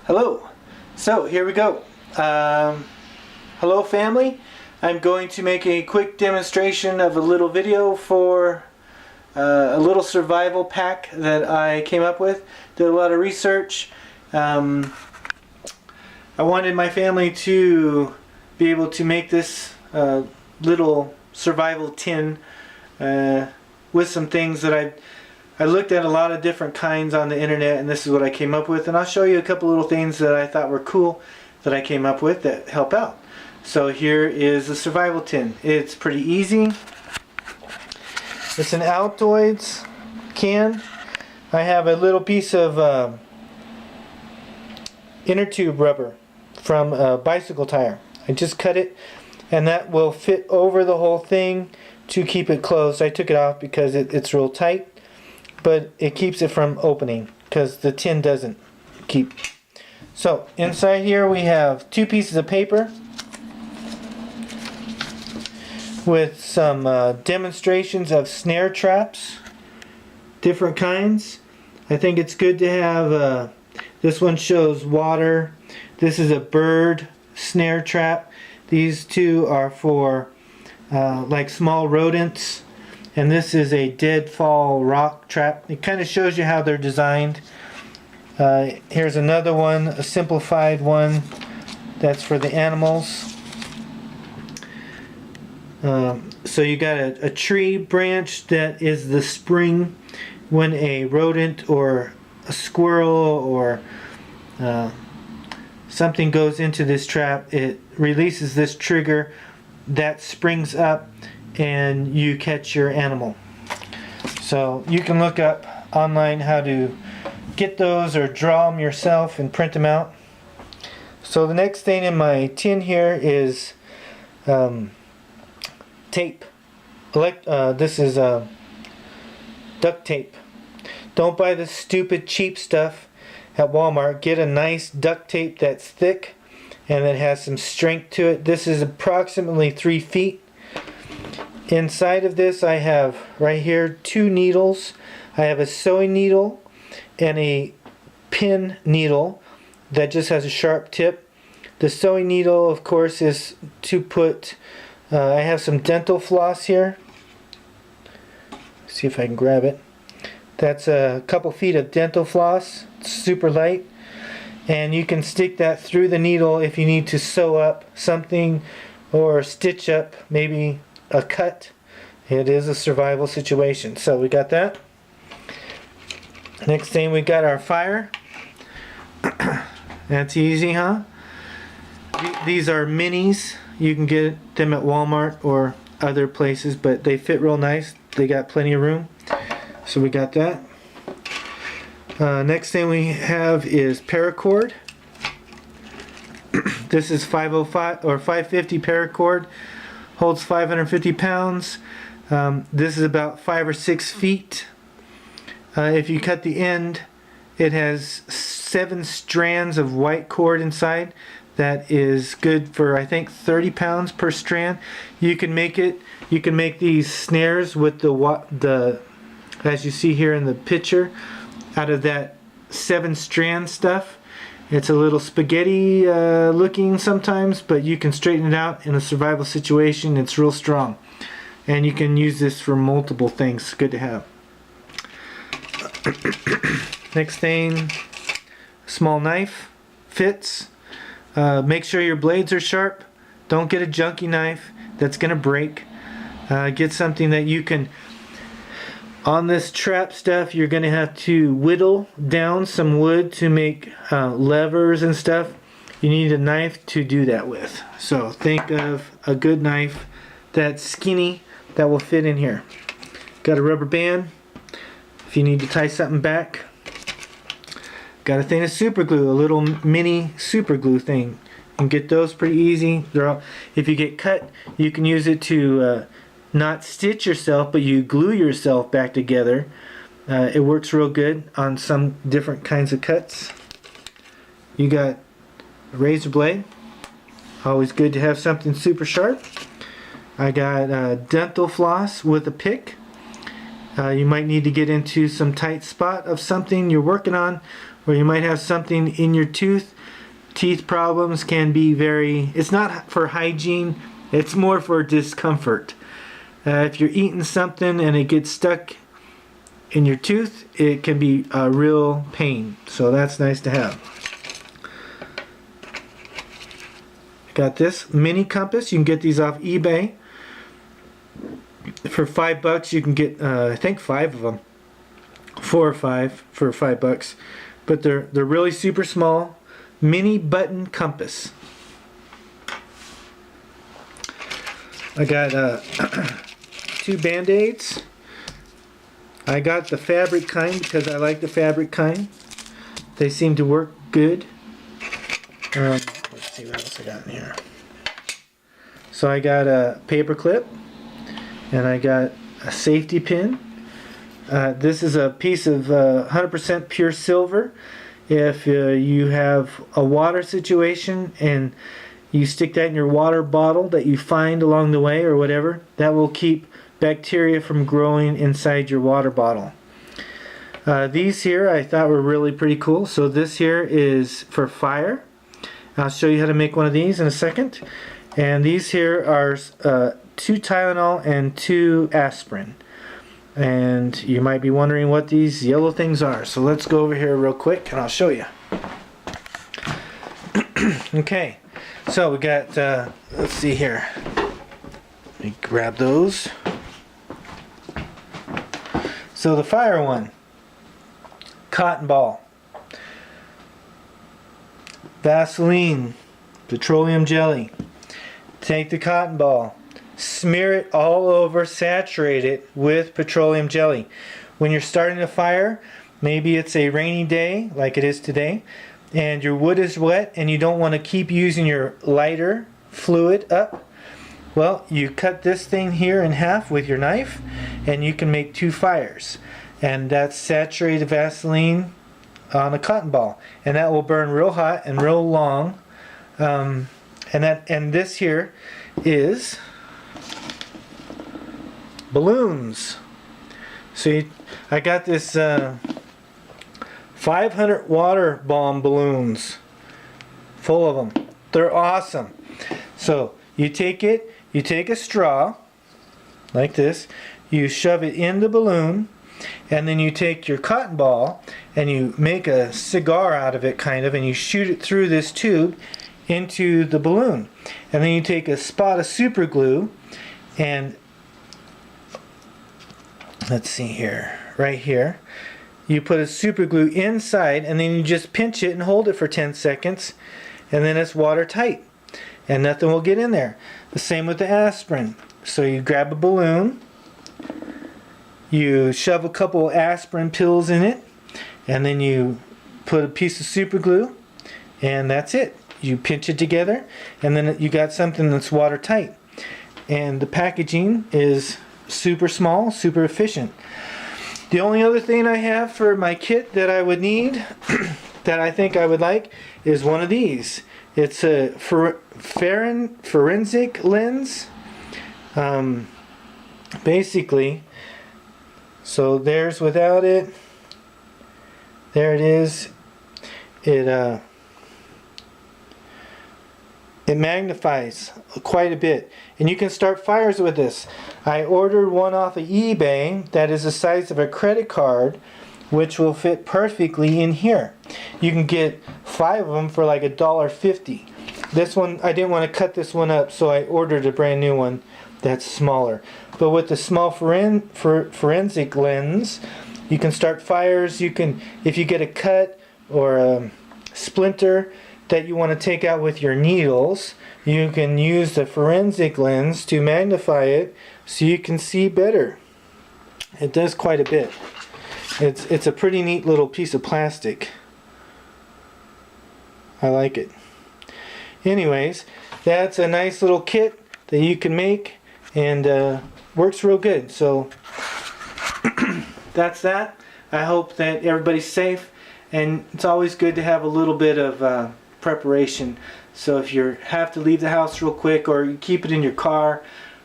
Hello. So here we go. Hello family. I'm going to make a quick demonstration of a little video for a little survival pack that I came up with. Did a lot of research. I wanted my family to be able to make this little survival tin with some things that I looked at a lot of different kinds on the internet, and this is what I came up with, and I'll show you a couple little things that I thought were cool that I came up with that help out. So here is the survival tin. It's pretty easy. It's an Altoids can. I have a little piece of inner tube rubber from a bicycle tire. I just cut it, and that will fit over the whole thing to keep it closed. I took it off because it's real tight, but it keeps it from opening because the tin doesn't keep. So inside here we have two pieces of paper with some demonstrations of snare traps, different kinds. I think it's good to have, this one shows water. This is a bird snare trap. These two are for like small rodents. And this is a deadfall rock trap. It kind of shows you how they're designed. Here's another one, a simplified one that's for the animals. So you got a tree branch that is the spring. When a rodent or a squirrel or something goes into this trap, it releases this trigger that springs up and you catch your animal. So you can look up online how to get those or draw them yourself and print them out. So the next thing in my tin here is tape. This is duct tape. Don't buy the stupid cheap stuff at Walmart. Get a nice duct tape that's thick and that has some strength to it. This is approximately 3 feet. Inside of this I have right here 2 needles. I have a sewing needle and a pin needle that just has a sharp tip. The sewing needle, of course, is to put, I have some dental floss here. See if I can grab it. That's a couple feet of dental floss. It's super light. And you can stick that through the needle if you need to sew up something or stitch up maybe a cut. It is a survival situation. So we got that. Next thing, we got our fire. That's easy, huh? These are minis. You can get them at Walmart or other places, but they fit real nice. They got plenty of room. So we got that. Next thing we have is paracord. This is 505 or 550 paracord. Holds 550 pounds. This is about 5 or 6 feet. If you cut the end, it has 7 strands of white cord inside. That is good for, I think, 30 pounds per strand. You can make it. You can make these snares with the as you see here in the picture, out of that 7 strand stuff. It's a little spaghetti looking sometimes, but you can straighten it out in a survival situation. It's real strong, and you can use this for multiple things. Good to have. Next thing, small knife. Fits. Make sure your blades are sharp. Don't get a junky knife that's gonna break. Get something that you can, on this trap stuff, you're gonna have to whittle down some wood to make levers and stuff. You need a knife to do that with. So think of a good knife that's skinny that will fit in here. Got a rubber band if you need to tie something back. Got a thing of super glue, a little mini super glue thing. You can get those pretty easy. If you get cut, you can use it to not stitch yourself, but you glue yourself back together. It works real good on some different kinds of cuts. You got a razor blade. Always good to have something super sharp. I got dental floss with a pick. You might need to get into some tight spot of something you're working on, or you might have something in your tooth. Teeth problems can be it's not for hygiene, it's more for discomfort. If you're eating something and it gets stuck in your tooth, it can be a real pain. So that's nice to have. Got this mini compass. You can get these off eBay. For $5 you can get I think 5 of them. 4 or 5 for $5. But they're really super small. Mini button compass. I got 2 Band-Aids. I got the fabric kind because I like the fabric kind. They seem to work good. Let's see what else I got in here. So I got a paper clip, and I got a safety pin. This is a piece of 100% pure silver. If you have a water situation and you stick that in your water bottle that you find along the way or whatever, that will keep bacteria from growing inside your water bottle. These here I thought were really pretty cool. So this here is for fire. I'll show you how to make one of these in a second. And these here are 2 Tylenol and 2 aspirin. And you might be wondering what these yellow things are. So let's go over here real quick and I'll show you. Okay, so we got, let's see here. Let me grab those. So the fire one, cotton ball, Vaseline, petroleum jelly. Take the cotton ball, smear it all over, saturate it with petroleum jelly. When you're starting a fire, maybe it's a rainy day like it is today, and your wood is wet and you don't want to keep using your lighter fluid up. Well, you cut this thing here in half with your knife and you can make 2 fires. And that's saturated Vaseline on a cotton ball. And that will burn real hot and real long. And this here is balloons. So I got this 500 water bomb balloons. Full of them. They're awesome. So you take it, you take a straw like this, you shove it in the balloon, and then you take your cotton ball and you make a cigar out of it kind of, and you shoot it through this tube into the balloon. And then you take a spot of super glue and let's see here, right here, you put a super glue inside and then you just pinch it and hold it for 10 seconds and then it's watertight and nothing will get in there. The same with the aspirin. So you grab a balloon, you shove a couple aspirin pills in it, and then you put a piece of super glue, and that's it. You pinch it together, and then you got something that's watertight. And the packaging is super small, super efficient. The only other thing I have for my kit that I would need, that I think I would like, is one of these. It's a forensic lens. Basically, so there's without it. There it is. It magnifies quite a bit, and you can start fires with this. I ordered one off of eBay that is the size of a credit card, which will fit perfectly in here. You can get 5 of them for like $1.50. This one, I didn't want to cut this one up, so I ordered a brand new one that's smaller. But with the small forensic lens, you can start fires. You can, if you get a cut or a splinter that you want to take out with your needles, you can use the forensic lens to magnify it so you can see better. It does quite a bit. It's a pretty neat little piece of plastic. I like it. Anyways, that's a nice little kit that you can make, and works real good. So that's that. I hope that everybody's safe, and it's always good to have a little bit of preparation. So if you have to leave the house real quick, or you keep it in your car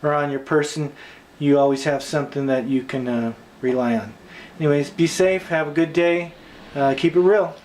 or on your person, you always have something that you can rely on. Anyways, be safe, have a good day, keep it real.